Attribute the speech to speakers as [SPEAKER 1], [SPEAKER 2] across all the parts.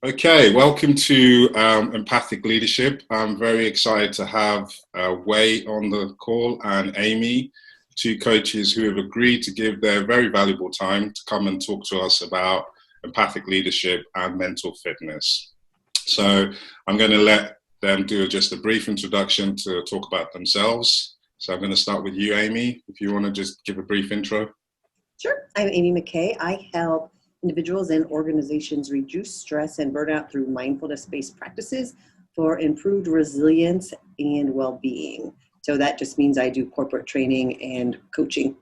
[SPEAKER 1] Okay, welcome to Empathic Leadership. I'm very excited to have Wei on the call and Amy, two coaches who have agreed to give their very valuable time to come and talk to us about empathic leadership and mental fitness. So I'm going to let them do just a brief introduction to talk about themselves. So I'm going to start with you, Amy, if you want to just give a brief intro.
[SPEAKER 2] Sure. I'm Amy McKay. I help individuals and organizations reduce stress and burnout through mindfulness-based practices for improved resilience and well-being. So that just means I do corporate training and coaching,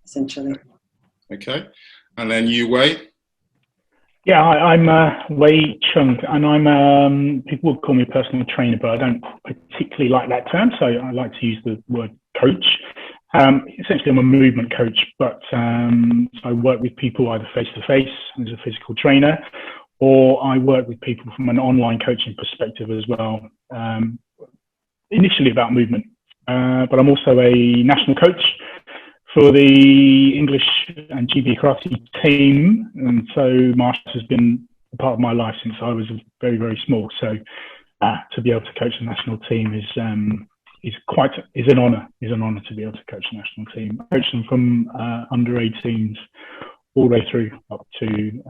[SPEAKER 2] essentially.
[SPEAKER 1] Okay. And then you, Wei?
[SPEAKER 3] Yeah, I'm Wei Chung, and I'm people would call me a personal trainer, but I don't particularly like that term, so I like to use the word coach. Essentially, I'm a movement coach, but I work with people either face-to-face as a physical trainer, or I work with people from an online coaching perspective as well, initially about movement. But I'm also a national coach for the English and GB karate team, and so martial has been a part of my life since I was very, very small. So to be able to coach the national team is an honour. Is an honour to be able to coach the national team. I coach them from under 18s all the way through up to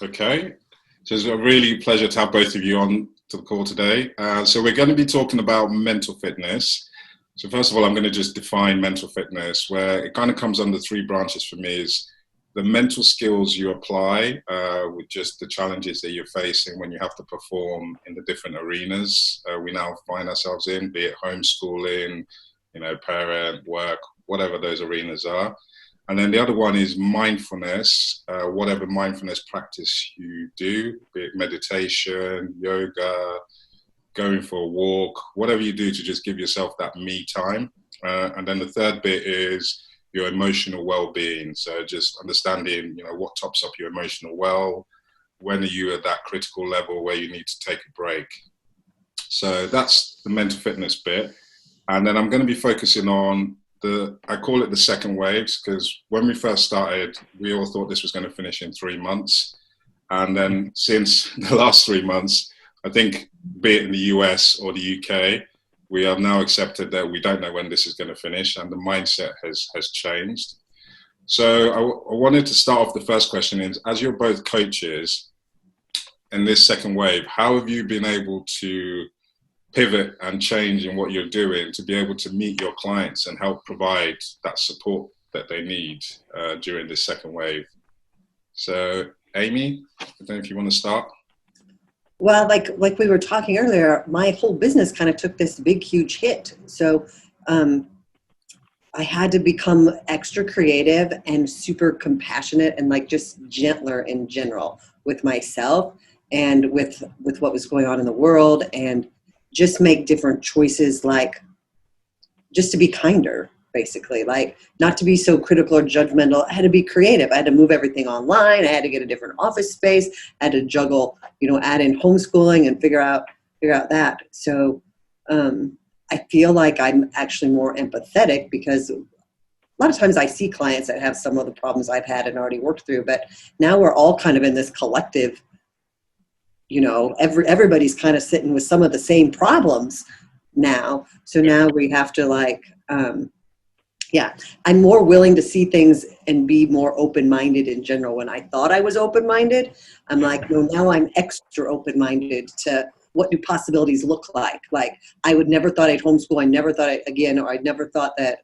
[SPEAKER 1] Okay, so it's a really pleasure to have both of you on to the call today. So we're going to be talking about mental fitness. So first of all, I'm going to just define mental fitness, where it kind of comes under three branches for me. Is the mental skills you apply with just the challenges that you're facing when you have to perform in the different arenas we now find ourselves in, be it homeschooling, parent, work, whatever those arenas are. And then the other one is mindfulness, whatever mindfulness practice you do, be it meditation, yoga, going for a walk, whatever you do to just give yourself that me time. And then the third bit is your emotional well-being. So just understanding, what tops up your emotional well, when are you at that critical level where you need to take a break. So that's the mental fitness bit. And then I'm going to be focusing on I call it the second waves, because when we first started, we all thought this was going to finish in 3 months. And then since the last 3 months, I think, be it in the US or the UK, we have now accepted that we don't know when this is going to finish, and the mindset has changed. So I wanted to start off, the first question is, as you're both coaches in this second wave, how have you been able to pivot and change in what you're doing to be able to meet your clients and help provide that support that they need during this second wave? So Amy, I don't know if you want to start.
[SPEAKER 2] Well, like we were talking earlier, my whole business kind of took this big, huge hit. So I had to become extra creative and super compassionate and just gentler in general with myself and with what was going on in the world, and just make different choices, just to be kinder, basically, not to be so critical or judgmental. I had to be creative. I had to move everything online. I had to get a different office space. I had to juggle, add in homeschooling and figure out that. So I feel like I'm actually more empathetic, because a lot of times I see clients that have some of the problems I've had and already worked through, but now we're all kind of in this collective, everybody's kind of sitting with some of the same problems now. So now we have to I'm more willing to see things and be more open-minded in general. When I thought I was open-minded, I'm no, now I'm extra open-minded to what do possibilities look like. I would never thought I'd homeschool. I never thought I never thought that,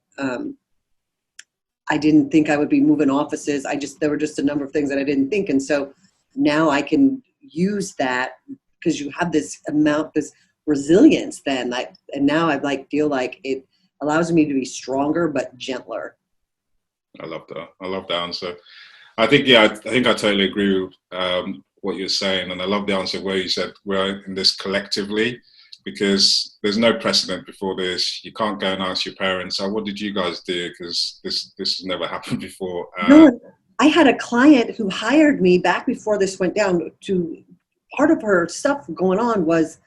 [SPEAKER 2] I didn't think I would be moving offices. There were just a number of things that I didn't think. And so now I can use that, because you have this resilience then, and now I feel like it allows me to be stronger but gentler.
[SPEAKER 1] I love that answer. I think I totally agree with what you're saying, and I love the answer where you said we're in this collectively, because there's no precedent before this. You can't go and ask your parents, what did you guys do, because this has never happened before.
[SPEAKER 2] No, I had a client who hired me back before this went down. Part of her stuff going on was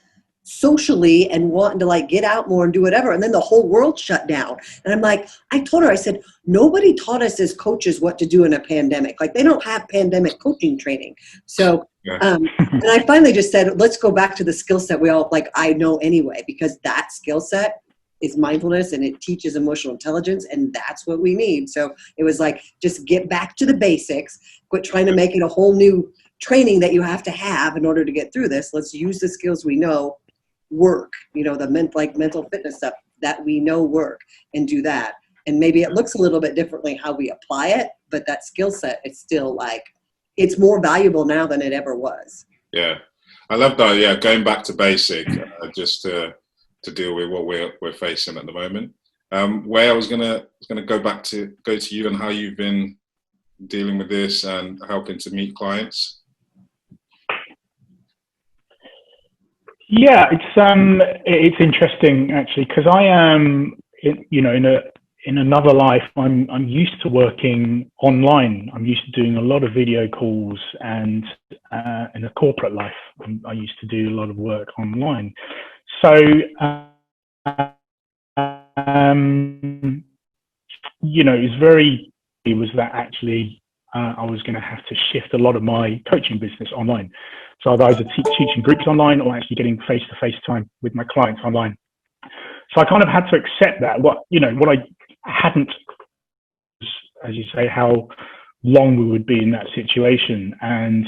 [SPEAKER 2] socially and wanting to like get out more and do whatever. And then the whole world shut down. And I'm like, I told her, I said, nobody taught us as coaches what to do in a pandemic. Like they don't have pandemic coaching training. So, and I finally just said, let's go back to the skill set we all like, I know anyway, because that skill set is mindfulness and it teaches emotional intelligence. And that's what we need. So it was like, just get back to the basics, quit trying to make it a whole new training that you have to have in order to get through this. Let's use the skills we know work, you know, the mental fitness stuff that we know work, and do that. And maybe it looks a little bit differently how we apply it, but that skill set is still like, it's more valuable now than it ever was.
[SPEAKER 1] Yeah, I love that. Yeah, going back to basic, just to deal with what we're facing at the moment. Where I was gonna go to you and how you've been dealing with this and helping to meet clients.
[SPEAKER 3] Yeah, it's interesting actually, because I am, you know, in another life, I'm used to working online. I'm used to doing a lot of video calls, and in a corporate life, I used to do a lot of work online. So, you know, it was that actually I was going to have to shift a lot of my coaching business online. So I was either teaching groups online or actually getting face-to-face time with my clients online. So I kind of had to accept that. What I hadn't, as you say, how long we would be in that situation. And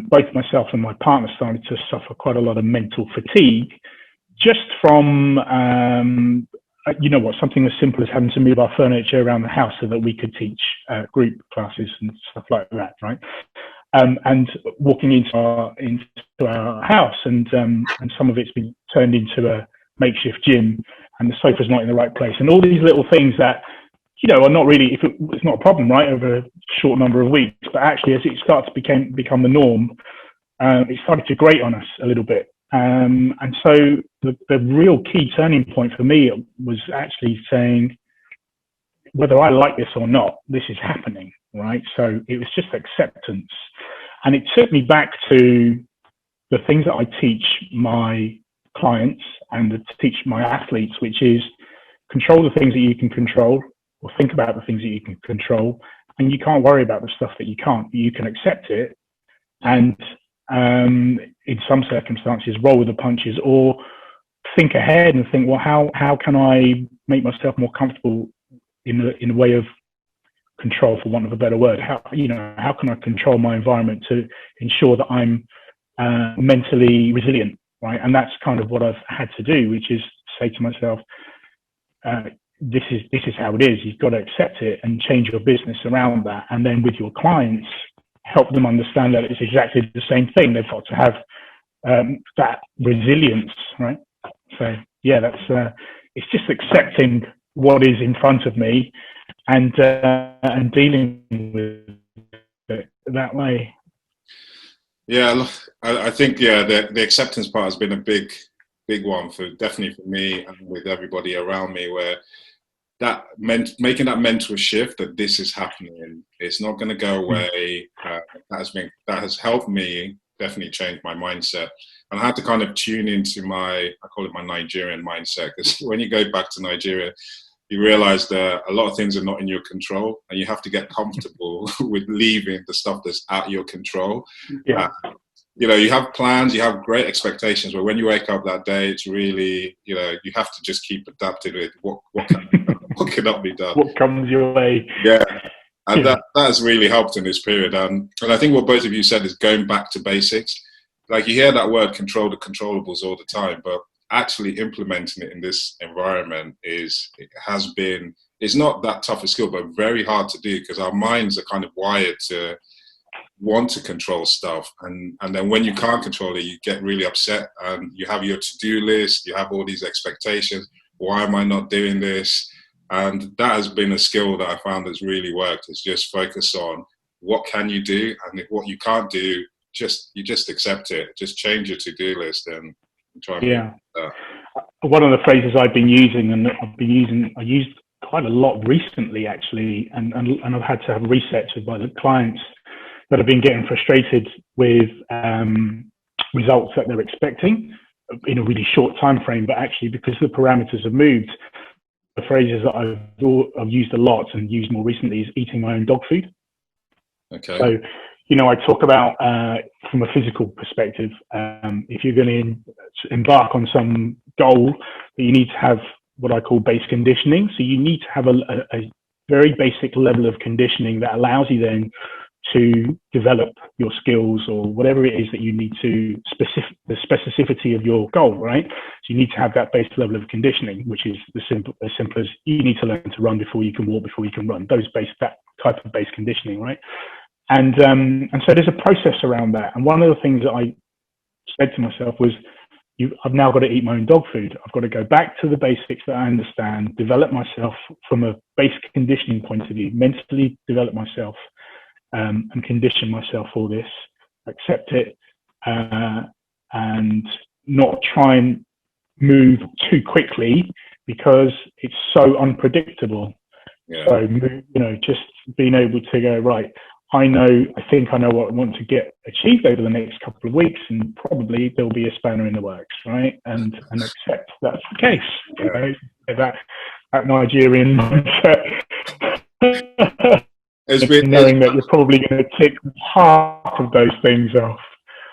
[SPEAKER 3] both myself and my partner started to suffer quite a lot of mental fatigue just from, something as simple as having to move our furniture around the house so that we could teach group classes and stuff like that, right? And walking into our house, and some of it's been turned into a makeshift gym, and the sofa's not in the right place, and all these little things that, you know, are not really, it's not a problem, right, over a short number of weeks, but actually as it started to become the norm, it started to grate on us a little bit. And so the real key turning point for me was actually saying, whether I like this or not, this is happening, right? So it was just acceptance. And it took me back to the things that I teach my clients and to teach my athletes, which is control the things that you can control, or think about the things that you can control. And you can't worry about the stuff that you can't. You can accept it, and in some circumstances roll with the punches, or think ahead and think, well, how can I make myself more comfortable in a way of control, for want of a better word? How can I control my environment to ensure that I'm mentally resilient, right? And that's kind of what I've had to do, which is say to myself, this is how it is. You've got to accept it and change your business around that. And then with your clients, help them understand that it's exactly the same thing. They've got to have that resilience, right? So yeah, that's it's just accepting what is in front of me and dealing with it that way.
[SPEAKER 1] Yeah, I think the acceptance part has been a big one definitely for me and with everybody around me, where that making that mental shift that this is happening, it's not going to go away. That has helped me definitely change my mindset, and I had to kind of tune into I call it my Nigerian mindset, because when you go back to Nigeria, you realize that a lot of things are not in your control, and you have to get comfortable with leaving the stuff that's out of your control.
[SPEAKER 3] Yeah.
[SPEAKER 1] You know, you have plans, you have great expectations, but when you wake up that day, it's really, you know, you have to just keep adapting with what cannot be done.
[SPEAKER 3] What comes your way.
[SPEAKER 1] Yeah. And that has really helped in this period. And I think what both of you said is going back to basics. Like, you hear that word, control the controllables, all the time, but actually implementing it in this environment it's not that tough a skill, but very hard to do, because our minds are kind of wired to want to control stuff, and then when you can't control it, you get really upset, and you have your to-do list, you have all these expectations. Why am I not doing this? And that has been a skill that I found that's really worked, is just focus on what can you do, and if what you can't do, you just accept it. Just change your to-do list and try and
[SPEAKER 3] yeah. One of the phrases I've been using, and I used quite a lot recently actually, and I've had to have resets with my clients that have been getting frustrated with results that they're expecting, in a really short time frame, but actually because the parameters have moved, the phrases that I've used a lot and used more recently is eating my own dog food.
[SPEAKER 1] Okay.
[SPEAKER 3] So, I talk about from a physical perspective, if you're going to embark on some goal, that you need to have what I call base conditioning. So you need to have a very basic level of conditioning that allows you then to develop your skills or whatever it is that you need to the specificity of your goal, right? So you need to have that base level of conditioning, which is as simple as you need to learn to run before you can walk, before you can run. That type of base conditioning, right? And so there's a process around that. And one of the things that I said to myself was, I've now got to eat my own dog food. I've got to go back to the basics that I understand, develop myself from a base conditioning point of view, mentally develop myself, and condition myself for this, accept it, and not try and move too quickly because it's so unpredictable.
[SPEAKER 1] Yeah.
[SPEAKER 3] So, just being able to go, right, I think I know what I want to get achieved over the next couple of weeks, and probably there'll be a spanner in the works, right? And accept that's the case.
[SPEAKER 1] Yeah.
[SPEAKER 3] That Nigerian mindset. Knowing that you're probably going to tick half of those things off.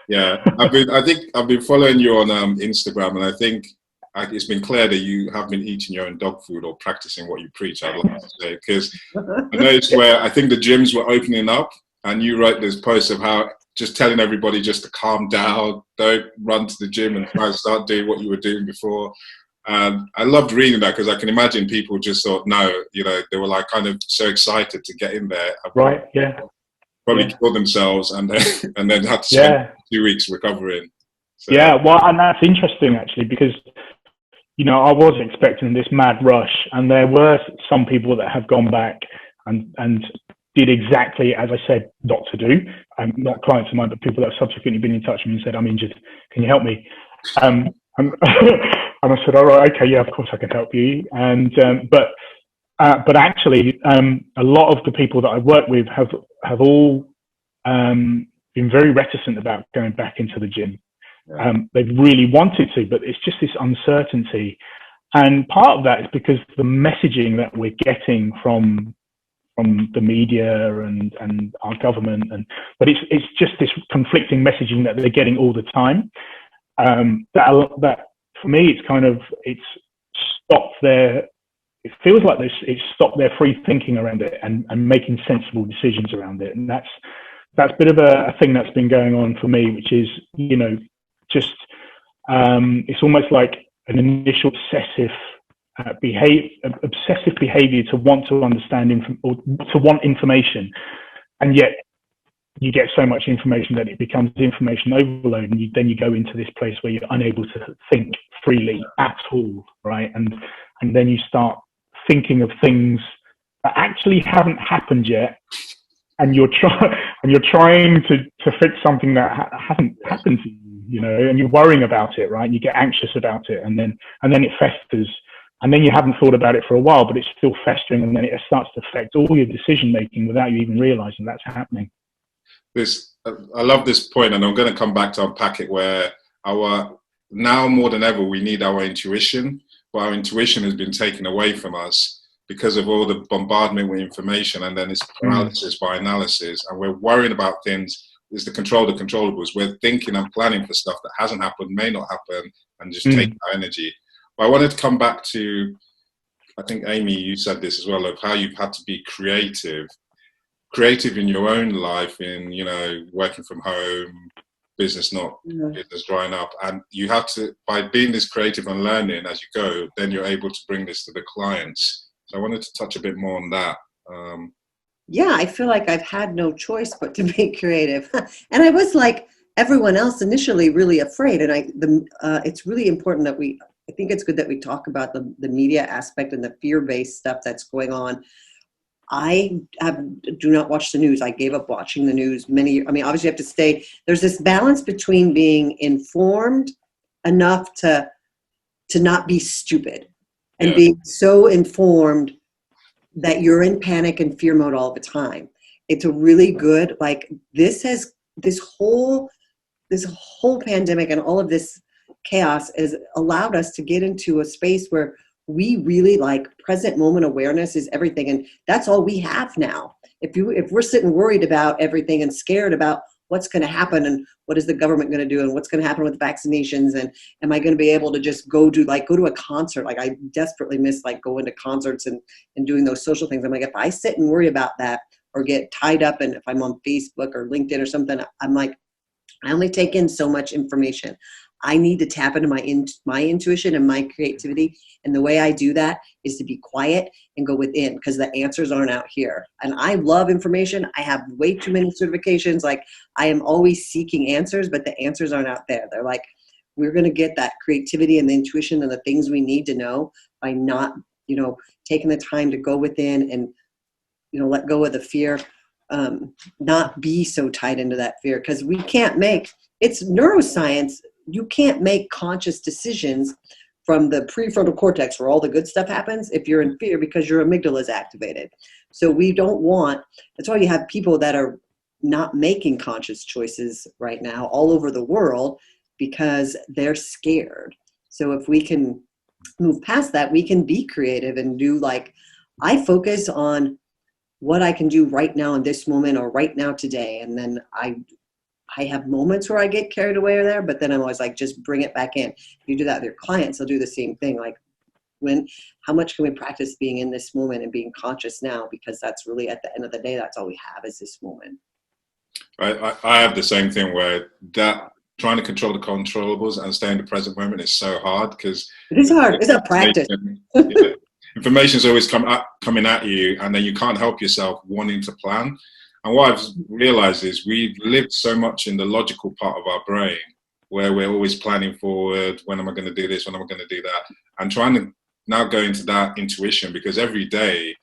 [SPEAKER 1] Yeah, I think I've been following you on Instagram, and I think it's been clear that you have been eating your own dog food or practicing what you preach, I'd like to say, because I noticed where I think the gyms were opening up, and you wrote this post of how just telling everybody just to calm down, don't run to the gym and try and start doing what you were doing before. And I loved reading that because I can imagine people just thought, no, they were like kind of so excited to get in there.
[SPEAKER 3] Right, yeah.
[SPEAKER 1] Probably killed themselves and then had to spend 2 weeks recovering. So.
[SPEAKER 3] Yeah, well, and that's interesting actually because, I was expecting this mad rush, and there were some people that have gone back and did exactly as I said not to do. Not clients of mine, but people that have subsequently been in touch with me and said, I'm injured, can you help me? And I said, all right, okay, yeah, of course I can help you. And but actually, a lot of the people that I work with have all been very reticent about going back into the gym. Yeah. They've really wanted to, but it's just this uncertainty. And part of that is because the messaging that we're getting from the media and our government, but it's just this conflicting messaging that they're getting all the time. That for me, it's stopped it feels like it's stopped their free thinking around it and making sensible decisions around it. And that's a bit of a thing that's been going on for me, which is, it's almost like an initial obsessive behavior to want to understand or to want information. And yet you get so much information that it becomes information overload, and then you go into this place where you're unable to think freely at all, right? And then you start thinking of things that actually haven't happened yet, and you're trying to fix something that hasn't happened to you, and you're worrying about it, right? And you get anxious about it, and then it festers, and then you haven't thought about it for a while, but it's still festering, and then it starts to affect all your decision making without you even realizing that's happening.
[SPEAKER 1] I love this point, and I'm going to come back to unpack it, where now more than ever we need our intuition, but our intuition has been taken away from us because of all the bombardment with information, and then it's paralysis by analysis, and we're worrying about things. It's the controllables. We're thinking and planning for stuff that hasn't happened, may not happen, and just take our energy. But I wanted to come back to, I think, Amy, you said this as well, of how you've had to be creative in your own life, in, working from home, business drying up. And you have to, by being this creative and learning as you go, then you're able to bring this to the clients. So I wanted to touch a bit more on that.
[SPEAKER 2] Yeah, I feel like I've had no choice but to be creative. And I was like everyone else initially really afraid. And it's really important that I think it's good that we talk about the media aspect and the fear-based stuff that's going on. I do not watch the news. I gave up watching the news obviously you have to stay. There's this balance between being informed enough to not be stupid and being so informed that you're in panic and fear mode all the time. It's a really good, this whole pandemic and all of this chaos has allowed us to get into a space where we really like present moment awareness is everything. And that's all we have now. If we're sitting worried about everything and scared about what's going to happen and what is the government going to do and what's going to happen with vaccinations and am I going to be able to just go to a concert? Like I desperately miss like going to concerts and doing those social things. I'm like, if I sit and worry about that or get tied up and if I'm on Facebook or LinkedIn or something, I'm like, I only take in so much information. I need to tap into my intuition and my creativity. And the way I do that is to be quiet and go within because the answers aren't out here. And I love information. I have way too many certifications. Like I am always seeking answers, but the answers aren't out there. They're like, we're going to get that creativity and the intuition and the things we need to know by not, taking the time to go within and, let go of the fear, not be so tied into that fear because we can't it's neuroscience. You can't make conscious decisions from the prefrontal cortex where all the good stuff happens if you're in fear because your amygdala is activated. So that's why you have people that are not making conscious choices right now all over the world because they're scared. So if we can move past that, we can be creative and do I focus on what I can do right now in this moment or right now today. And then I have moments where I get carried away or there, but then I'm always like, just bring it back in. You do that with your clients, they'll do the same thing. Like how much can we practice being in this moment and being conscious now? Because that's really at the end of the day, that's all we have is this moment.
[SPEAKER 1] I have the same thing where that trying to control the controllables and stay in the present moment is so hard because
[SPEAKER 2] it is hard. It's a practice.
[SPEAKER 1] Information is always coming at you, and then you can't help yourself wanting to plan. And what I've realized is we've lived so much in the logical part of our brain where we're always planning forward. When am I going to do this? When am I going to do that? And trying to now go into that intuition because every day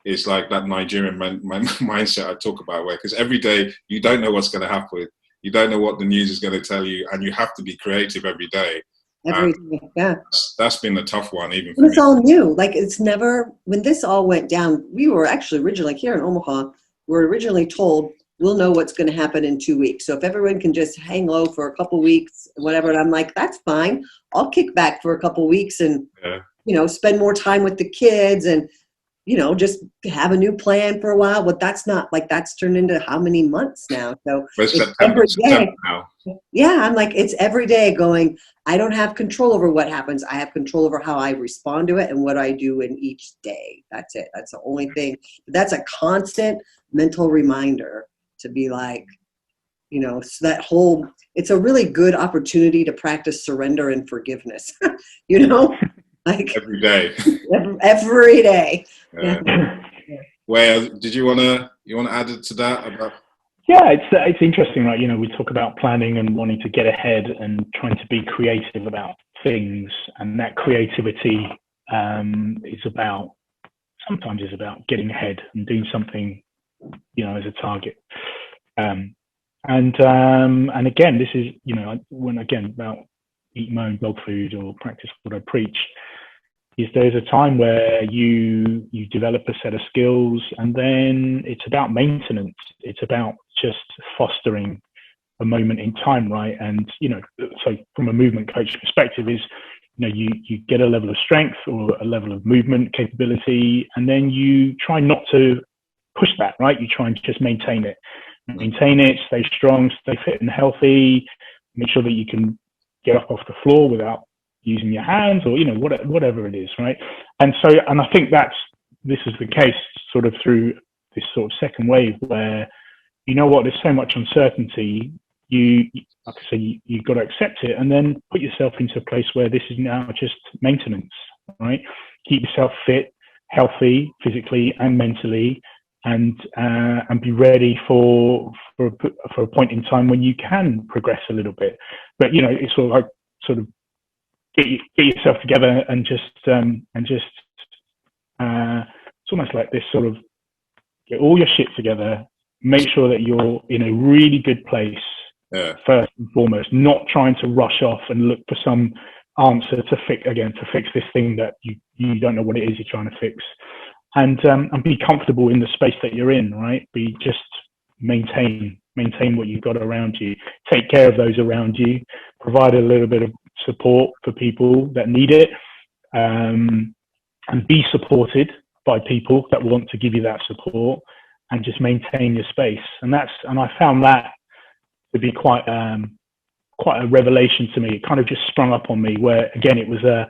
[SPEAKER 1] is like that Nigerian mindset I talk about because every day you don't know what's going to happen. You don't know what the news is going to tell you, and you have to be creative every day.
[SPEAKER 2] Every day, yeah.
[SPEAKER 1] That's been a tough one, even for me.
[SPEAKER 2] It's all new. Like when this all went down, we were actually originally here in Omaha. We're originally told we'll know what's going to happen in 2 weeks. So if everyone can just hang low for a couple weeks, whatever, and I'm like, that's fine. I'll kick back for a couple weeks and spend more time with the kids and just have a new plan for a while. But that's not that's turned into how many months now? So it's every day. Now. Yeah, I'm like, it's every day going, I don't have control over what happens. I have control over how I respond to it and what I do in each day. That's it. That's the only thing. But that's a constant mental reminder to be like, so it's a really good opportunity to practice surrender and forgiveness, like
[SPEAKER 1] every day.
[SPEAKER 2] Every day.
[SPEAKER 1] Well, did you want to add to that about?
[SPEAKER 3] Yeah, it's interesting, right? We talk about planning and wanting to get ahead and trying to be creative about things, and that creativity sometimes is about getting ahead and doing something, as a target. And again, this is, about eat my own dog food or practice what I preach. Is there's a time where you develop a set of skills, and then it's about maintenance. It's about just fostering a moment in time, right? And so from a movement coach perspective, is you get a level of strength or a level of movement capability, and then you try not to push that, right? You try and just maintain it, stay strong, stay fit and healthy, make sure that you can get up off the floor without using your hands or whatever it is, right? And I think this is the case sort of through this sort of second wave where there's so much uncertainty. Like I say, you've got to accept it and then put yourself into a place where this is now just maintenance, right? Keep yourself fit, healthy, physically and mentally, and be ready for a point in time when you can progress a little bit. But it's sort of get yourself together and just it's almost like this sort of get all your shit together, make sure that you're in a really good place first and foremost, not trying to rush off and look for some answer to fix this thing that you don't know what it is you're trying to fix, and be comfortable in the space that you're in, right? Just maintain what you've got around you, take care of those around you, provide a little bit of support for people that need it, and be supported by people that want to give you that support, and just maintain your space. And I found that to be quite a revelation to me. It kind of just sprung up on me, where again it was a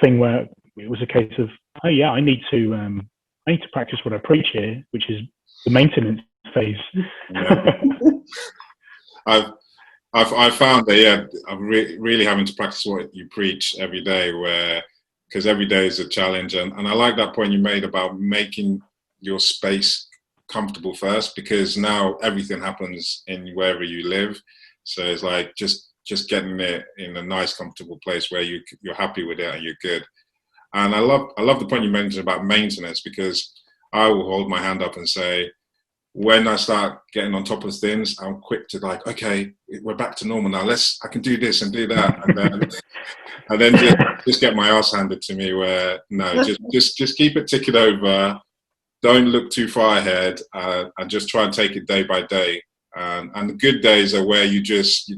[SPEAKER 3] thing where it was a case of, oh yeah, I need to practice what I preach here, which is the maintenance phase.
[SPEAKER 1] Yeah. I've found that, yeah, I'm really having to practice what you preach every day, because every day is a challenge. And I like that point you made about making your space comfortable first, because now everything happens in wherever you live. So it's like just getting it in a nice, comfortable place where you're happy with it and you're good. And I love the point you mentioned about maintenance, because I will hold my hand up and say, when I start getting on top of things, I'm quick to like, okay, we're back to normal now. I can do this and do that, and then just get my ass handed to me. Where no, just keep it ticking over. Don't look too far ahead, and just try and take it day by day. And the good days are where you just.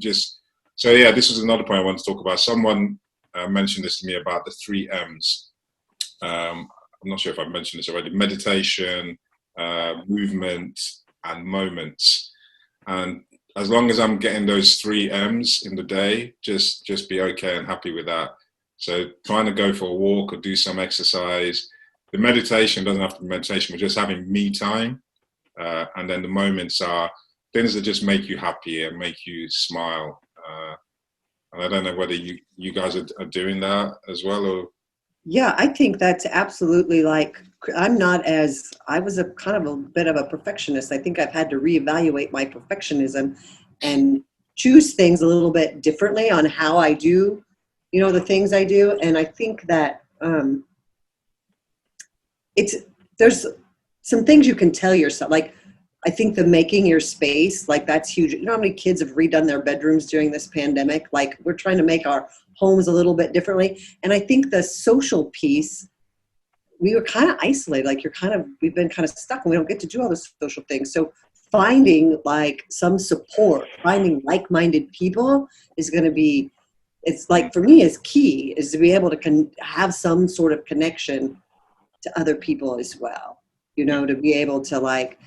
[SPEAKER 1] So yeah, this was another point I want to talk about. Someone mentioned this to me about the 3 M's. I'm not sure if I've mentioned this already. Meditation, movement, and moments. And as long as I'm getting those 3 M's in the day, just be okay and happy with that. So trying to go for a walk or do some exercise. The meditation doesn't have to be meditation. We're just having me time. And then the moments are things that just make you happy and make you smile. And I don't know whether you guys are doing that as well, or.
[SPEAKER 2] Yeah, I think that's absolutely, like, I was a kind of a bit of a perfectionist. I think I've had to reevaluate my perfectionism and choose things a little bit differently on how I do, the things I do. And I think that there's some things you can tell yourself, like, I think the making your space, like, that's huge. You know how many kids have redone their bedrooms during this pandemic? Like, we're trying to make our homes a little bit differently. And I think the social piece, we were kind of isolated. Like, we've been kind of stuck and we don't get to do all the social things. So finding like some support, finding like-minded people is going to be, it's like, for me, is key, is to be able to have some sort of connection to other people as well. To be able to, like,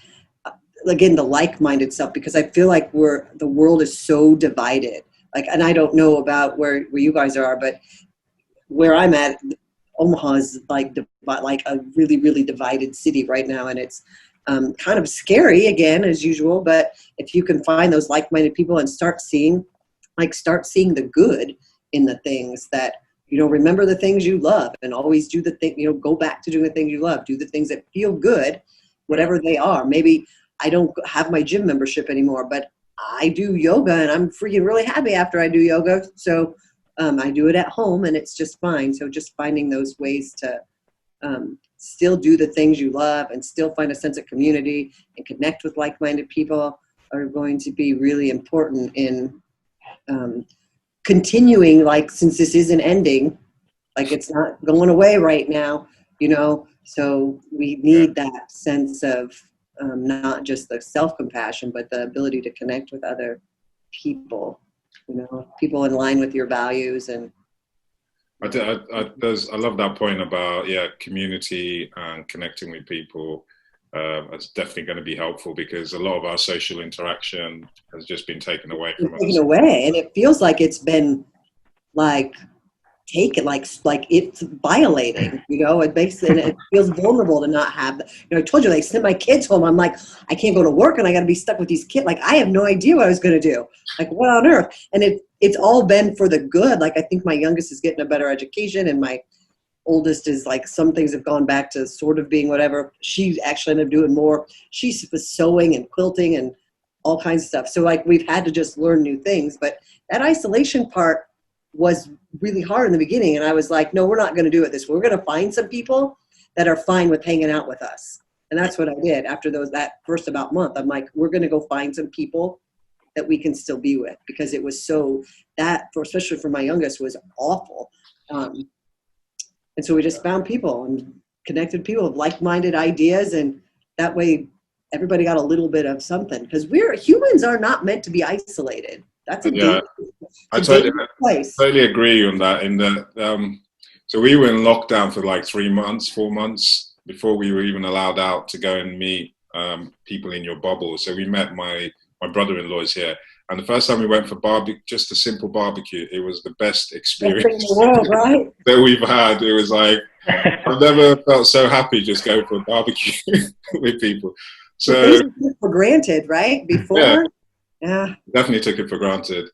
[SPEAKER 2] again, the like-minded stuff, because I feel like the world is so divided. Like, and I don't know about where you guys are, but where I'm at, Omaha is like a really, really divided city right now. And it's kind of scary, again, as usual. But if you can find those like-minded people and start seeing the good in the things that, remember the things you love and always do the thing, go back to doing the things you love, do the things that feel good, whatever they are. Maybe I don't have my gym membership anymore, but I do yoga and I'm freaking really happy after I do yoga. So I do it at home and it's just fine. So just finding those ways to still do the things you love and still find a sense of community and connect with like-minded people are going to be really important in continuing, like, since this isn't ending, like, it's not going away right now, so we need that sense of not just the self-compassion, but the ability to connect with other people, people in line with your values. And
[SPEAKER 1] I love that point about, community and connecting with people. It's definitely going to be helpful, because a lot of our social interaction has just been taken away from us.
[SPEAKER 2] And it feels like it's been like taken, like it's violating, it makes it, it feels vulnerable to not have that. I told you, like, send my kids home, I'm like, I can't go to work and I got to be stuck with these kids. Like, I have no idea what I was going to do. Like, what on earth? And it's all been for the good. Like, I think my youngest is getting a better education and my oldest is, like, some things have gone back to sort of being whatever. She actually ended up doing more. She was sewing and quilting and all kinds of stuff. So, like, we've had to just learn new things. But that isolation part was really hard in the beginning. And I was like, no, we're not going to do it this way. We're going to find some people that are fine with hanging out with us. And that's what I did after that first about month. I'm like, we're going to go find some people that we can still be with, because it was especially for my youngest, was awful. And so we just found people and connected people with like-minded ideas. And that way everybody got a little bit of something, because humans are not meant to be isolated. That's a
[SPEAKER 1] Yeah, I
[SPEAKER 2] dangerous place.
[SPEAKER 1] totally agree on that. In that, so we were in lockdown for like 3 months, 4 months before we were even allowed out to go and meet people in your bubble. So we met my brother-in-law's here, and the first time we went for barbecue, just a simple barbecue, it was the best
[SPEAKER 2] Best thing in
[SPEAKER 1] experience
[SPEAKER 2] the world, right?
[SPEAKER 1] that we've had. It was like I've never felt so happy just going for a barbecue with people.
[SPEAKER 2] The things
[SPEAKER 1] So
[SPEAKER 2] we took for granted, right?
[SPEAKER 1] yeah,
[SPEAKER 2] Before, yeah.
[SPEAKER 1] definitely took it for granted.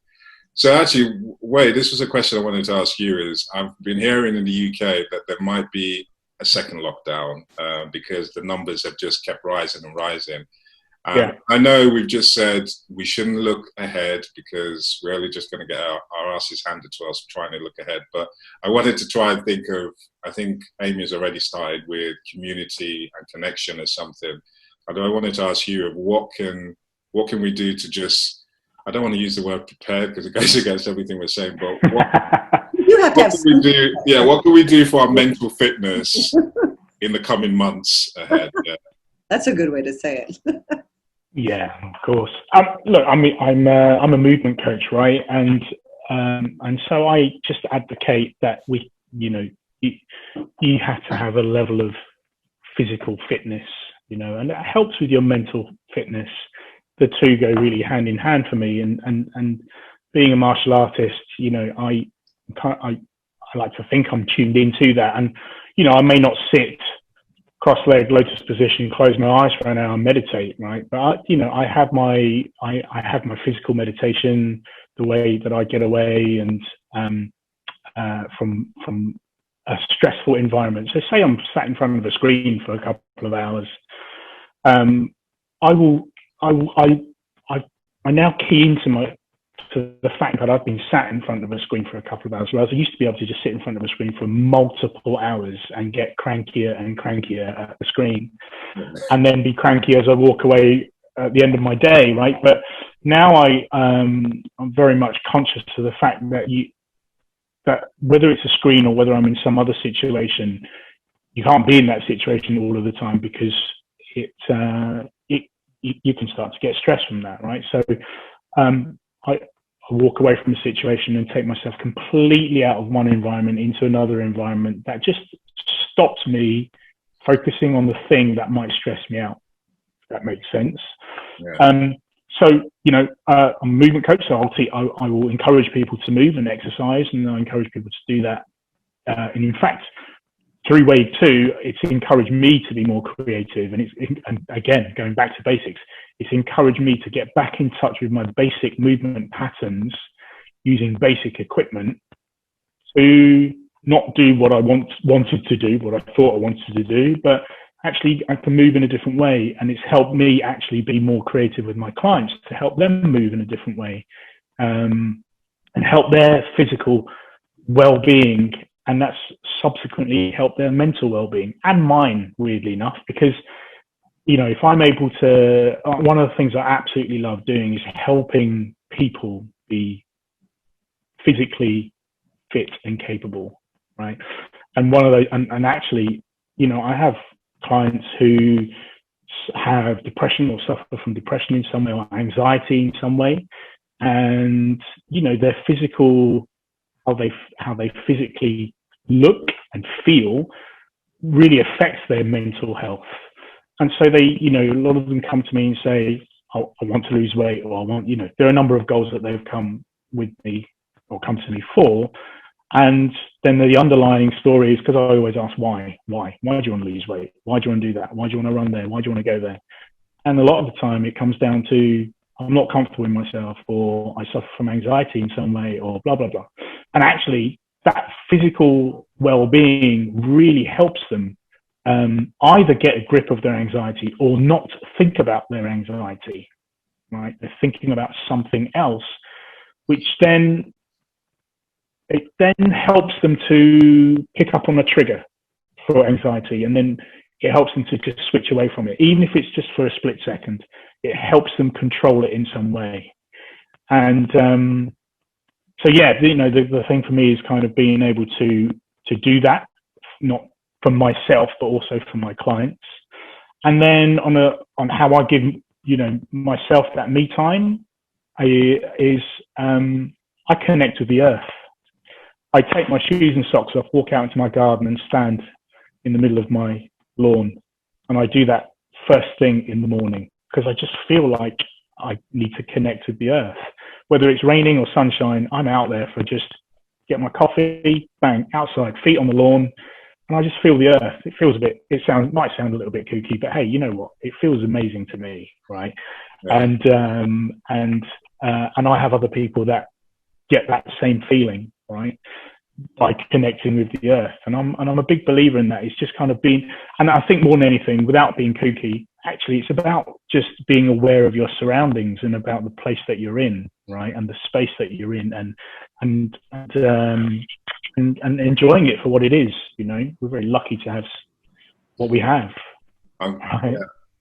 [SPEAKER 1] So actually, Wade, this was a question I wanted to ask you. Is I've been hearing in the UK that there might be a second lockdown because the numbers have just kept rising and rising.
[SPEAKER 3] Yeah.
[SPEAKER 1] I know we've just said we shouldn't look ahead because we're only just going to get our asses handed to us trying to look ahead. But I wanted to try and think of, I think Amy has already started with community and connection as something. And I wanted to ask you, what can we do to just, I don't want to use the word prepared because it goes against everything we're saying, but
[SPEAKER 2] You have to have
[SPEAKER 1] what can we do? Yeah, what can we do for our mental fitness in the coming months ahead? Yeah.
[SPEAKER 2] That's a good way to say it.
[SPEAKER 3] Yeah, of course. Look, I mean, I'm a movement coach, right? And so I just advocate that you have to have a level of physical fitness, and it helps with your mental fitness. The two go really hand in hand for me. And being a martial artist, I like to think I'm tuned into that. And I may not sit cross-legged lotus position, close my eyes for an hour and meditate, right? But I have my physical meditation, the way that I get away and from a stressful environment. So say I'm sat in front of a screen for a couple of hours, I now key into the fact that I've been sat in front of a screen for a couple of hours, whereas I used to be able to just sit in front of a screen for multiple hours and get crankier and crankier at the screen, and then be cranky as I walk away at the end of my day, right? But now I'm very much conscious of the fact that whether it's a screen or whether I'm in some other situation, you can't be in that situation all of the time because you can start to get stressed from that, right? So I walk away from a situation and take myself completely out of one environment into another environment that just stops me focusing on the thing that might stress me out, if that makes sense. Yeah. So, I'm a movement coach, so I will encourage people to move and exercise, and I encourage people to do that. And in fact, through Wave 2, it's encouraged me to be more creative. And again, going back to basics, it's encouraged me to get back in touch with my basic movement patterns using basic equipment to not do what I wanted to do, what I thought I wanted to do, but actually I can move in a different way. And it's helped me actually be more creative with my clients to help them move in a different way and help their physical well-being. And that's subsequently helped their mental well-being and mine, weirdly enough, because, if I'm able to, one of the things I absolutely love doing is helping people be physically fit and capable, right? And one of those, and actually, I have clients who have depression or suffer from depression in some way or anxiety in some way. And, their physical, how they physically look and feel really affects their mental health. And so they, a lot of them come to me and say, oh, I want to lose weight, or I want, there are a number of goals that they've come with me or come to me for. And then the underlying story is, because I always ask why do you want to lose weight? Why do you want to do that? Why do you want to run there? Why do you want to go there? And a lot of the time it comes down to, I'm not comfortable in myself, or I suffer from anxiety in some way, or blah, blah, blah. And actually that physical well-being really helps them either get a grip of their anxiety or not think about their anxiety, right? They're thinking about something else, which then helps them to pick up on a trigger for anxiety, and then it helps them to just switch away from it, even if it's just for a split second. It helps them control it in some way. And so yeah, the thing for me is kind of being able to do that, not for myself but also for my clients. And then on how I give myself that me time is I connect with the earth. I take my shoes and socks off, walk out into my garden and stand in the middle of my lawn. And I do that first thing in the morning because I just feel like I need to connect with the earth. Whether it's raining or sunshine, I'm out there for just get my coffee, bang, outside, feet on the lawn, and I just feel the earth. It feels a bit, might sound a little bit kooky, but hey, you know what? It feels amazing to me, right? Yeah. And I have other people that get that same feeling, right? By connecting with the earth. And I'm a big believer in that. It's just kind of being, and I think more than anything, without being kooky, actually it's about just being aware of your surroundings and about the place that you're in, right? And the space that you're in and enjoying it for what it is. You know, we're very lucky to have what we have.
[SPEAKER 1] I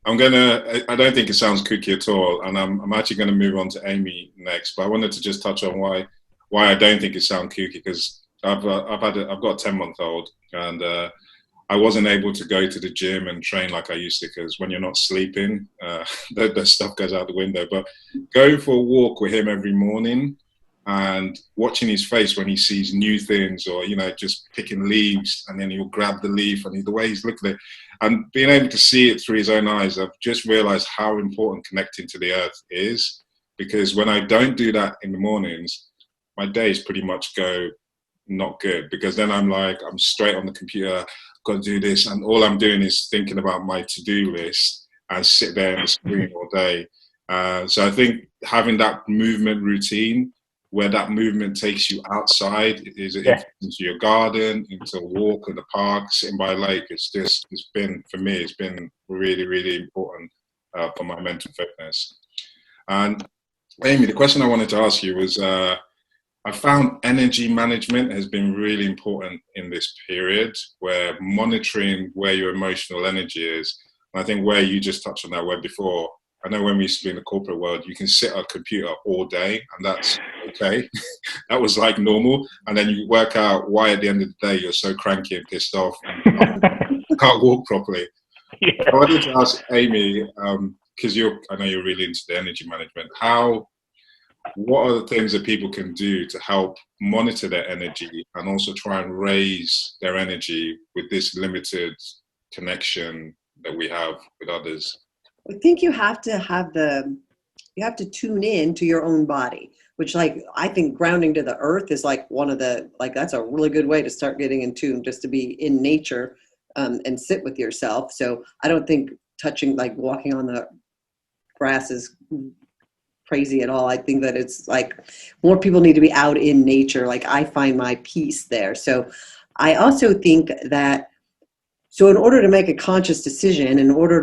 [SPEAKER 1] don't think it sounds kooky at all. And I'm actually going to move on to Amy next, but I wanted to just touch on why I don't think it sounds kooky, because I've got a 10-month-old, and I wasn't able to go to the gym and train like I used to, because when you're not sleeping, the stuff goes out the window. But going for a walk with him every morning and watching his face when he sees new things, or, you know, just picking leaves, and then he'll grab the leaf, and the way he's looking at it, and being able to see it through his own eyes, I've just realized how important connecting to the earth is. Because when I don't do that in the mornings, my days pretty much go not good, because then I'm straight on the computer, got to do this, and all I'm doing is thinking about my to-do list and sit there on the screen all day. So I think having that movement routine, where that movement takes you outside, into your garden, into a walk in the park, sitting by a lake, it's been really, really important for my mental fitness. And Amy, the question I wanted to ask you was, I found energy management has been really important in this period, where monitoring where your emotional energy is. And I think where you just touched on that word before, I know when we used to be in the corporate world, you can sit at a computer all day, and that's okay. That was like normal. And then you work out why at the end of the day you're so cranky and pissed off and can't walk properly. Yeah. I wanted to ask Amy, because I know you're really into the energy management. What are the things that people can do to help monitor their energy and also try and raise their energy with this limited connection that we have with others?
[SPEAKER 2] I think you have to tune in to your own body, which, like, I think grounding to the earth is like that's a really good way to start getting in tune, just to be in nature and sit with yourself. So I don't think walking on the grass is crazy at all. I think that it's like more people need to be out in nature. Like, I find my peace there. So I also think that, so in order to make a conscious decision, in order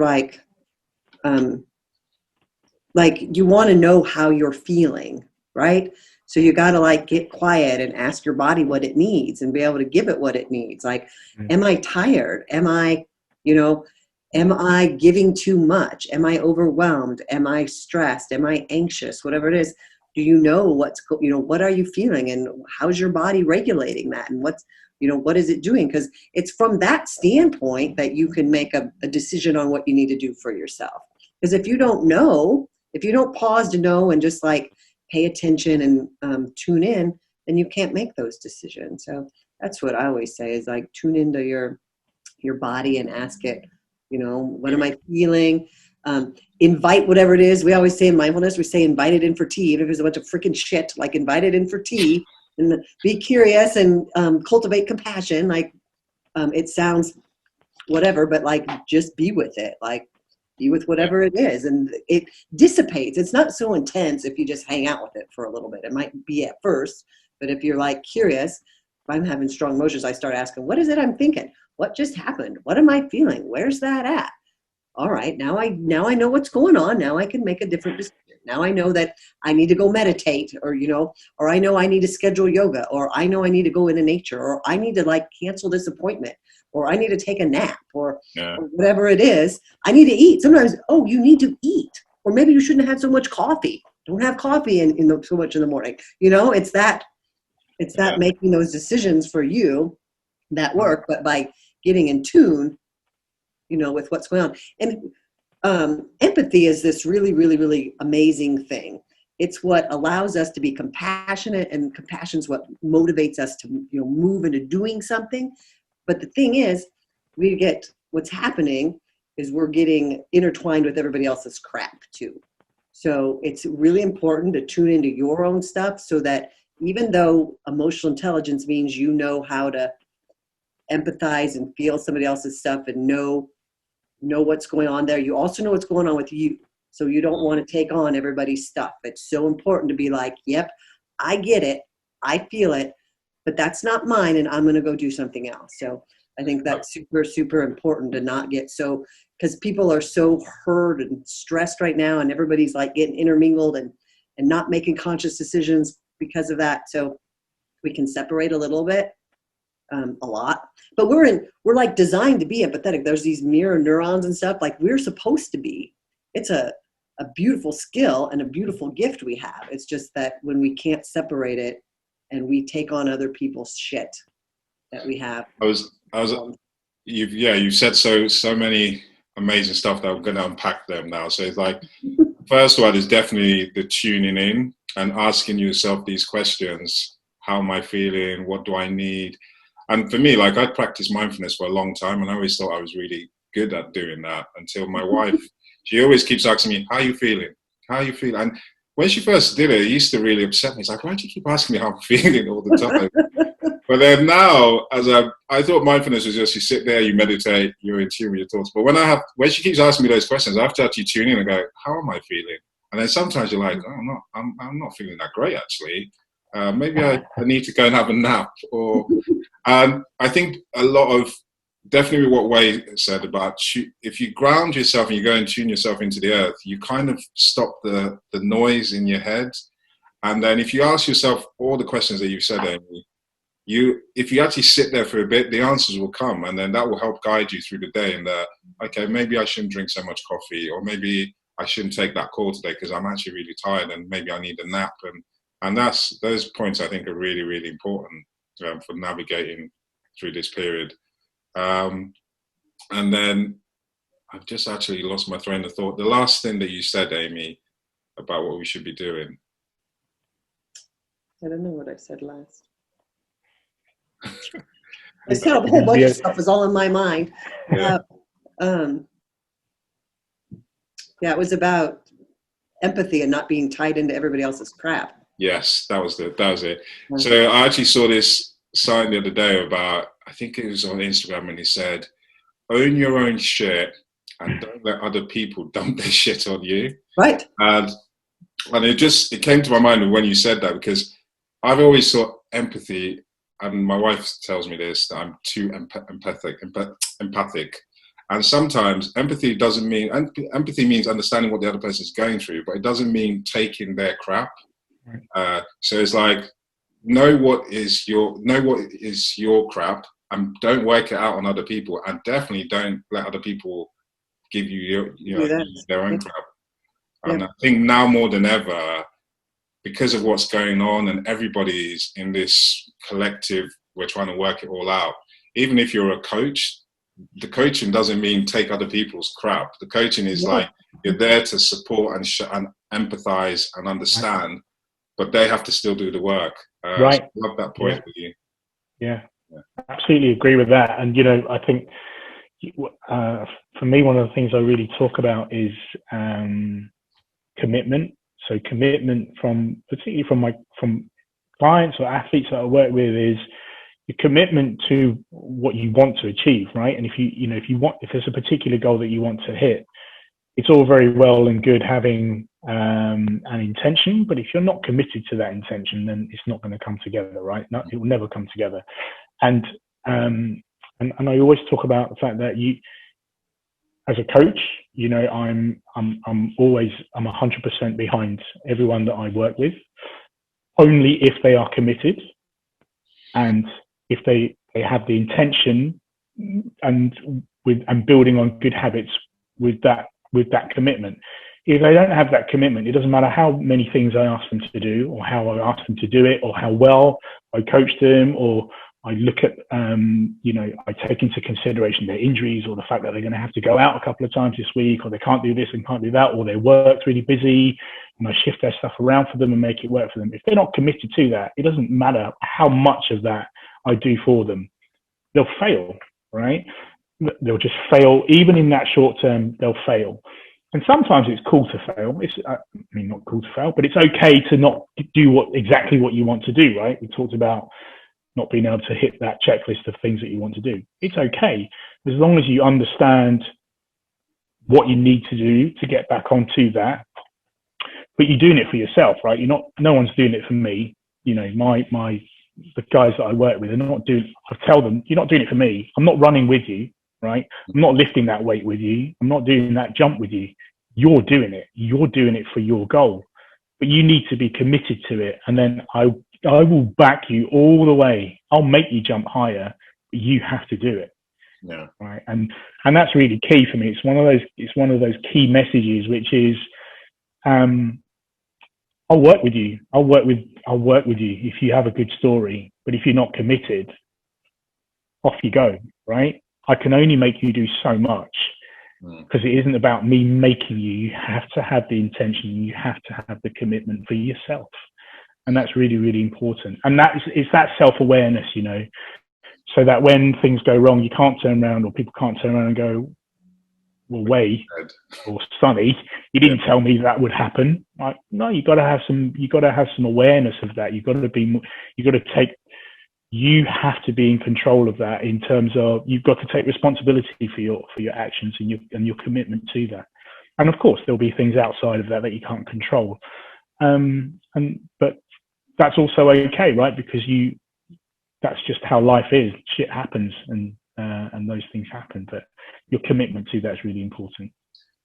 [SPEAKER 2] you want to know how you're feeling, right? So you got to get quiet and ask your body what it needs and be able to give it what it needs. Like, am I tired? Am I giving too much? Am I overwhelmed? Am I stressed? Am I anxious? Whatever it is, do you know what are you feeling, and how's your body regulating that, and what is it doing? Because it's from that standpoint that you can make a decision on what you need to do for yourself. Because if you don't pause to know and just pay attention and tune in, then you can't make those decisions. So that's what I always say is tune into your body and ask it, what am I feeling? Invite whatever it is. We always say in mindfulness, we say invite it in for tea. Even if there's a bunch of freaking shit, invite it in for tea, and be curious and cultivate compassion. It sounds whatever, but just be with it. Be with whatever it is, and it dissipates. It's not so intense if you just hang out with it for a little bit. It might be at first, but if you're curious, if I'm having strong emotions, I start asking, what is it I'm thinking? What just happened? What am I feeling? Where's that at? All right, now I know what's going on. Now I can make a different decision. Now I know that I need to go meditate, or I know I need to schedule yoga, or I know I need to go into nature, or I need to cancel this appointment, or I need to take a nap, or whatever it is. I need to eat. Sometimes, you need to eat, or maybe you shouldn't have had so much coffee. Don't have coffee so much in the morning. It's that making those decisions for you that work, but by getting in tune, with what's going on. And empathy is this really, really, really amazing thing. It's what allows us to be compassionate, and compassion is what motivates us to, move into doing something. But the thing is, what's happening is we're getting intertwined with everybody else's crap too. So it's really important to tune into your own stuff, so that even though emotional intelligence means you know how to empathize and feel somebody else's stuff and know what's going on there, you also know what's going on with you. So you don't want to take on everybody's stuff. It's so important to be like, yep, I get it, I feel it, but that's not mine, and I'm going to go do something else. So I think that's super, super important to not get so, because people are so hurt and stressed right now, and everybody's like getting intermingled and not making conscious decisions because of that. So we can separate a little bit, a lot, but we're like designed to be empathetic. There's these mirror neurons and stuff, like we're supposed to be. It's a beautiful skill and a beautiful gift we have. It's just that when we can't separate it and we take on other people's shit that we have.
[SPEAKER 1] You've said so many amazing stuff that I'm going to unpack them now. So it's like, first one is definitely the tuning in and asking yourself these questions. How am I feeling? What do I need? And for me, like, I'd practiced mindfulness for a long time, and I always thought I was really good at doing that until my wife, she always keeps asking me, how are you feeling? How are you feeling? And when she first did it used to really upset me. It's like, why do you keep asking me how I'm feeling all the time? But then now, I thought mindfulness was just, you sit there, you meditate, you're in tune with your thoughts. But when she keeps asking me those questions, I have to actually tune in and go, how am I feeling? And then sometimes you're like, oh, I'm not feeling that great, actually. Maybe I need to go and have a nap. And I think a lot of, definitely what Wei said about, if you ground yourself and you go and tune yourself into the earth, you kind of stop the noise in your head. And then if you ask yourself all the questions that you've said, Amy, if you actually sit there for a bit, the answers will come, and then that will help guide you through the day. And okay, maybe I shouldn't drink so much coffee, or maybe I shouldn't take that call today because I'm actually really tired, and maybe I need a nap. And those points I think are really, really important for navigating through this period. And then I've just actually lost my train of thought. The last thing that you said, Amy, about what we should be doing.
[SPEAKER 2] I don't know what I said last. I said a whole bunch of stuff was all in my mind. Yeah. It was about empathy and not being tied into everybody else's crap.
[SPEAKER 1] Yes, that was it. So I actually saw this sign the other day about, I think it was on Instagram, and he said, own your own shit and don't let other people dump their shit on you.
[SPEAKER 2] Right.
[SPEAKER 1] And it came to my mind when you said that, because I've always thought empathy, and my wife tells me this, that I'm too empathic. And sometimes empathy means understanding what the other person is going through, but it doesn't mean taking their crap. Right. So it's like, know what is your crap, and don't work it out on other people, and definitely don't let other people give you their own crap. And I think now more than ever, because of what's going on, and everybody's in this collective, we're trying to work it all out. Even if you're a coach, the coaching doesn't mean take other people's crap. The coaching is like, you're there to support and empathize and understand, but they have to still do the work.
[SPEAKER 3] Right.
[SPEAKER 1] So I love that point with you.
[SPEAKER 3] Yeah, absolutely agree with that. And, I think for me, one of the things I really talk about is commitment. So commitment particularly from clients or athletes that I work with, is the commitment to what you want to achieve, right? And if if there's a particular goal that you want to hit, it's all very well and good having an intention, but if you're not committed to that intention, then it's not going to come together, right? It will never come together. And I always talk about the fact that you, as a coach, I'm 100% behind everyone that I work with, only if they are committed and if they have the intention and building on good habits with that commitment. If they don't have that commitment, it doesn't matter how many things I ask them to do, or how I ask them to do it, or how well I coach them, or I look at, I take into consideration their injuries or the fact that they're going to have to go out a couple of times this week, or they can't do this and can't do that, or their work's really busy, and I shift their stuff around for them and make it work for them. If they're not committed to that, it doesn't matter how much of that I do for them. They'll fail, right? They'll just fail. Even in that short term, they'll fail. And sometimes it's cool to fail. Not cool to fail, but it's okay to not do exactly what you want to do, right? We talked about not being able to hit that checklist of things that you want to do. It's okay, as long as you understand what you need to do to get back onto that. But you're doing it for yourself, right? No one's doing it for me. The guys that I work with are not doing. I tell them, you're not doing it for me. I'm not running with you, right? I'm not lifting that weight with you. I'm not doing that jump with you. You're doing it. You're doing it for your goal, but you need to be committed to it. And then I will back you all the way. I'll make you jump higher, but you have to do it.
[SPEAKER 1] Yeah.
[SPEAKER 3] Right. And that's really key for me. It's one of those key messages, which is, I'll work with you. I'll work with you if you have a good story, but if you're not committed, off you go. Right. I can only make you do so much, because it isn't about me making you. You have to have the intention. You have to have the commitment for yourself. And that's really, really important. And it's that self-awareness, so that when things go wrong, you can't turn around, or people can't turn around and go, well, Wade or Sonny, you didn't tell me that would happen. Like, no, you got to have some awareness of that. You have to be in control of that, in terms of you've got to take responsibility for your actions and your commitment to that. And of course, there'll be things outside of that you can't control. But that's also okay, right? Because that's just how life is. Shit happens, and those things happen. But your commitment to that is really important.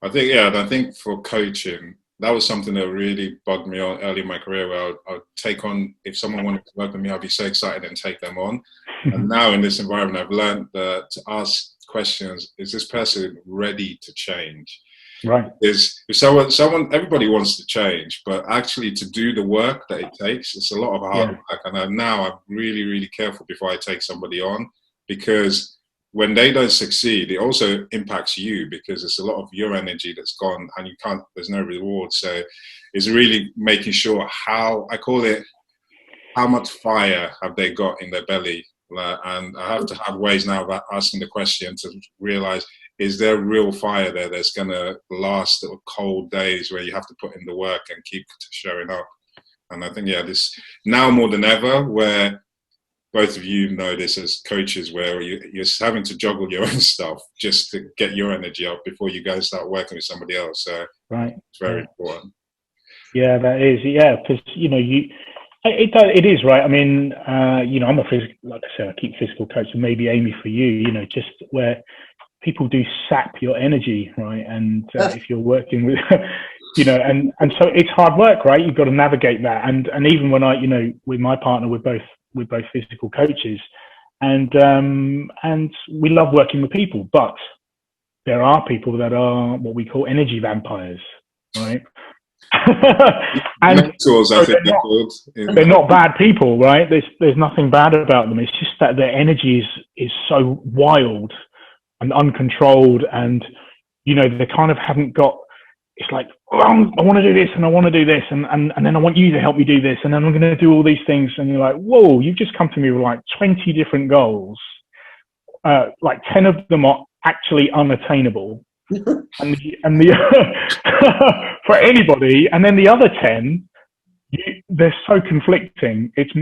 [SPEAKER 1] I think for coaching, that was something that really bugged me on early in my career, where I'd take on, if someone wanted to work with me, I'd be so excited and take them on. And now in this environment, I've learned that to ask questions, is this person ready to change?
[SPEAKER 3] Right.
[SPEAKER 1] Is if someone, everybody wants to change, but actually to do the work that it takes, it's a lot of hard work. And now I'm really, really careful before I take somebody on, because when they don't succeed, it also impacts you, because it's a lot of your energy that's gone, and there's no reward. So it's really making sure how much fire have they got in their belly? And I have to have ways now of asking the question to realize, is there real fire there that's going to last the cold days where you have to put in the work and keep showing up? And I think, this now more than ever, where both of you know this as coaches, where you're having to juggle your own stuff just to get your energy up before you go start working with somebody else. So
[SPEAKER 3] right.
[SPEAKER 1] It's very important.
[SPEAKER 3] Yeah, that is. Yeah, because, it is, right? I mean, I'm a physical, like I said, I keep physical coach, and maybe Amy for you, just where people do sap your energy, right? And if you're working with, and so it's hard work, right? You've got to navigate that. And even when with my partner, we're both physical coaches, and we love working with people, but there are people that are what we call energy vampires, right? And
[SPEAKER 1] mentors, I think
[SPEAKER 3] they're not bad people, right? There's nothing bad about them. It's just that their energy is so wild and uncontrolled, and they kind of haven't got. It's like, oh, I want to do this, and I want to do this, and then I want you to help me do this, and then I'm going to do all these things, and you're like, whoa, you've just come to me with like 20 different goals, like 10 of them are actually unattainable, and the for anybody, and then the other 10, they're so conflicting. It's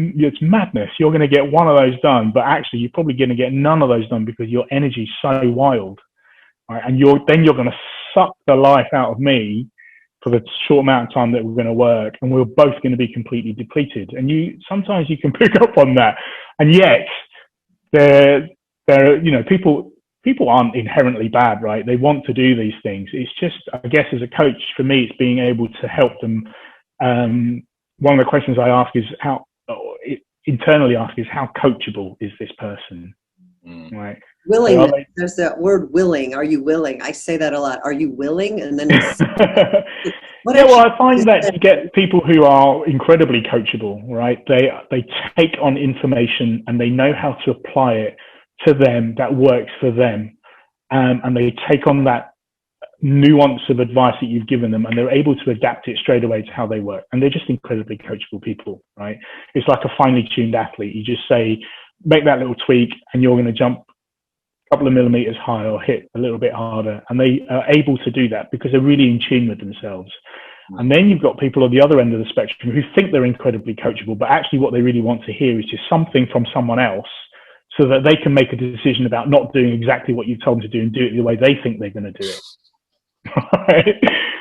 [SPEAKER 3] madness. You're going to get one of those done, but actually you're probably going to get none of those done because your energy's so wild, right? And you're going to suck the life out of me for the short amount of time that we're going to work, and we're both going to be completely depleted. And sometimes you can pick up on that, and yet people aren't inherently bad, right? They want to do these things. It's just, I guess, as a coach, for me, it's being able to help them. One of the questions I ask is how coachable is this person? right?
[SPEAKER 2] Willingness.
[SPEAKER 3] So
[SPEAKER 2] There's that word willing. Are you willing? I say that a lot. Are you willing? And then it's, what
[SPEAKER 3] yeah, well,
[SPEAKER 2] actually
[SPEAKER 3] I find that you get people who are incredibly coachable, right? They take on information and they know how to apply it to them that works for them, and they take on that nuance of advice that you've given them, and they're able to adapt it straight away to how they work. And they're just incredibly coachable people, right? It's like a finely tuned athlete. You just say, make that little tweak, and you're going to jump couple of millimeters higher or hit a little bit harder, and they are able to do that because they're really in tune with themselves. And then you've got people on the other end of the spectrum who think they're incredibly coachable, but actually what they really want to hear is just something from someone else so that they can make a decision about not doing exactly what you told them to do and do it the way they think they're going to do it. Right?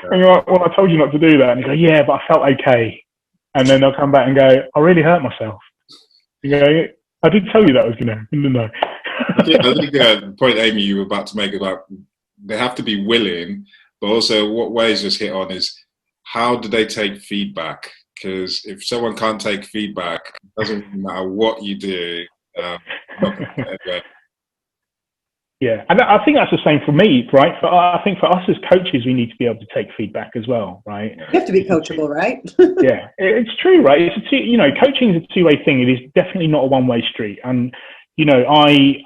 [SPEAKER 3] And you're like, well, I told you not to do that. And you go, yeah, but I felt okay. And then they'll come back and go, I really hurt myself. You go, I did tell you that was going to happen, didn't I?
[SPEAKER 1] I think the point, Amy, you were about to make about they have to be willing, but also what Wade's just hit on is how do they take feedback? Because if someone can't take feedback, it doesn't really matter what you do.
[SPEAKER 3] Yeah, and I think that's the same for me, right? I think for us as coaches, we need to be able to take feedback as well, right?
[SPEAKER 2] You have to be coachable, right?
[SPEAKER 3] Yeah, it's true, right? It's coaching is a two-way thing. It is definitely not a one-way street. And I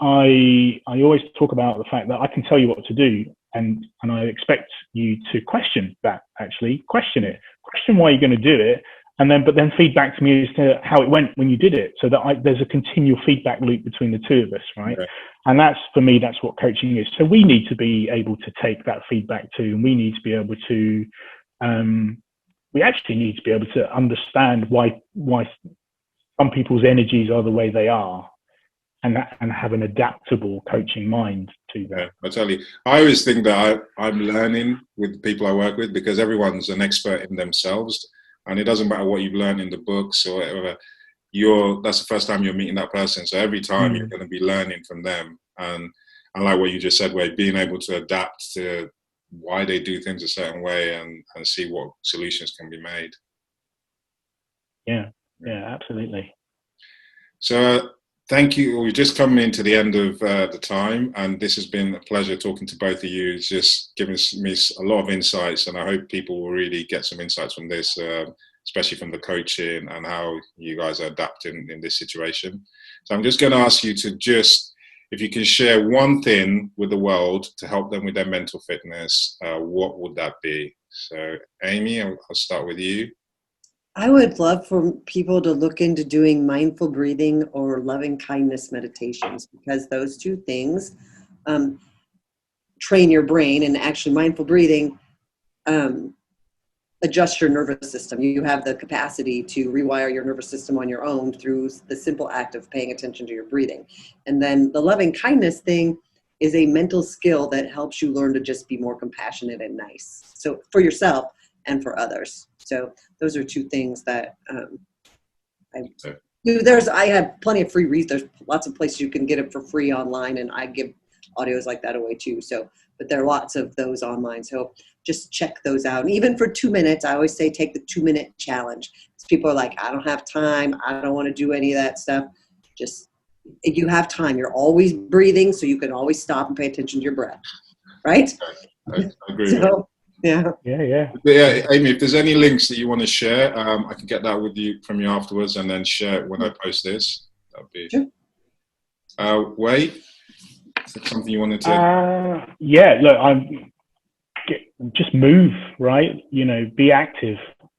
[SPEAKER 3] always talk about the fact that I can tell you what to do, and I expect you to question that. Actually, question it, question why you're going to do it, but then feedback to me as to how it went when you did it, so that there's a continual feedback loop between the two of us, right? And that's, for me, that's what coaching is. So we need to be able to take that feedback too, and we need to be able to, we actually need to be able to understand why some people's energies are the way they are, and have an adaptable coaching mind to that.
[SPEAKER 1] Yeah, I tell you, I always think that I'm learning with the people I work with, because everyone's an expert in themselves, and it doesn't matter what you've learned in the books or whatever. That's the first time you're meeting that person, so every time you're going to be learning from them. And like what you just said, where being able to adapt to why they do things a certain way and see what solutions can be made.
[SPEAKER 3] Yeah, absolutely.
[SPEAKER 1] So thank you. We're just coming into the end of the time, and this has been a pleasure talking to both of you. It's just given me a lot of insights, and I hope people will really get some insights from this, especially from the coaching and how you guys are adapting in this situation. So I'm just going to ask you to if you can share one thing with the world to help them with their mental fitness, what would that be? So Amy, I'll start with you.
[SPEAKER 2] I would love for people to look into doing mindful breathing or loving kindness meditations, because those two things train your brain, and actually mindful breathing adjusts your nervous system. You have the capacity to rewire your nervous system on your own through the simple act of paying attention to your breathing. And then the loving kindness thing is a mental skill that helps you learn to just be more compassionate and nice. So for yourself and for others. So those are two things that I have plenty of free reads. There's lots of places you can get it for free online, and I give audios like that away too. So, but there are lots of those online. So just check those out. And even for 2 minutes, I always say take the 2-minute challenge. Because people are like, I don't have time. I don't want to do any of that stuff. Just, if you have time, you're always breathing, so you can always stop and pay attention to your breath. Right?
[SPEAKER 1] I agree.
[SPEAKER 2] So, yeah.
[SPEAKER 1] Amy, if there's any links that you want to share, I can get that from you afterwards, and then share it when I post this. That'd be sure. Wade, is that something you wanted to?
[SPEAKER 3] Look, just move, right? Be active.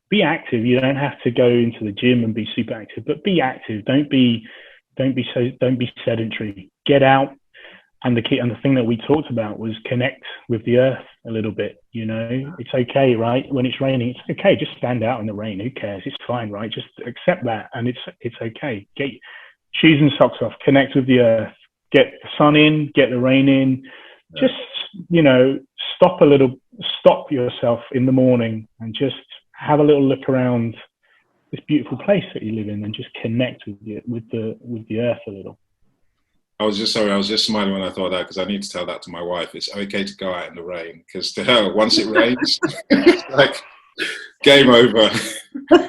[SPEAKER 3] Be active. You don't have to go into the gym and be super active, but be active. Don't be sedentary. Get out. And the thing that we talked about was connect with the earth a little bit. It's okay, right? When it's raining, it's okay. Just stand out in the rain. Who cares? It's fine, right? Just accept that, and it's okay. Get shoes and socks off. Connect with the earth. Get the sun in. Get the rain in. Yeah. Just stop yourself in the morning and just have a little look around this beautiful place that you live in, and just connect with the earth a little.
[SPEAKER 1] I was just smiling when I thought that, because I need to tell that to my wife. It's okay to go out in the rain, because to her, once it rains, it's like game over.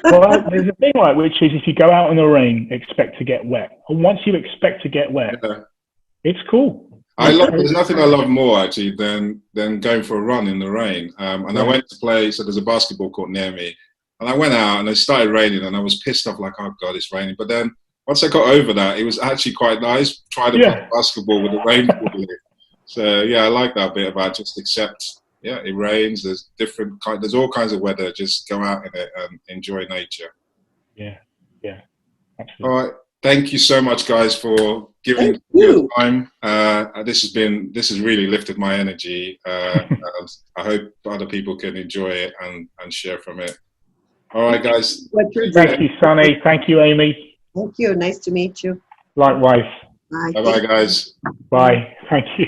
[SPEAKER 3] Well, there's a thing, right, which is if you go out in the rain, expect to get wet. And once you expect to get wet, It's cool.
[SPEAKER 1] There's nothing I love more actually than going for a run in the rain. And I went to play. So there's a basketball court near me, and I went out and it started raining, and I was pissed off like, oh god, it's raining. But then once I got over that, it was actually quite nice trying to play basketball with the rain falling. So yeah, I like that bit about just accept. Yeah, it rains. There's there's all kinds of weather. Just go out in it and enjoy nature.
[SPEAKER 3] Yeah, absolutely.
[SPEAKER 1] All right. Thank you so much, guys, for giving your time. This has really lifted my energy. And I hope other people can enjoy it and share from it. All right, guys.
[SPEAKER 3] Thank you, Sonny. Thank you, Amy.
[SPEAKER 2] Thank you. Nice to meet you.
[SPEAKER 3] Likewise.
[SPEAKER 2] Bye.
[SPEAKER 1] Bye-bye, guys.
[SPEAKER 3] Bye. Thank you.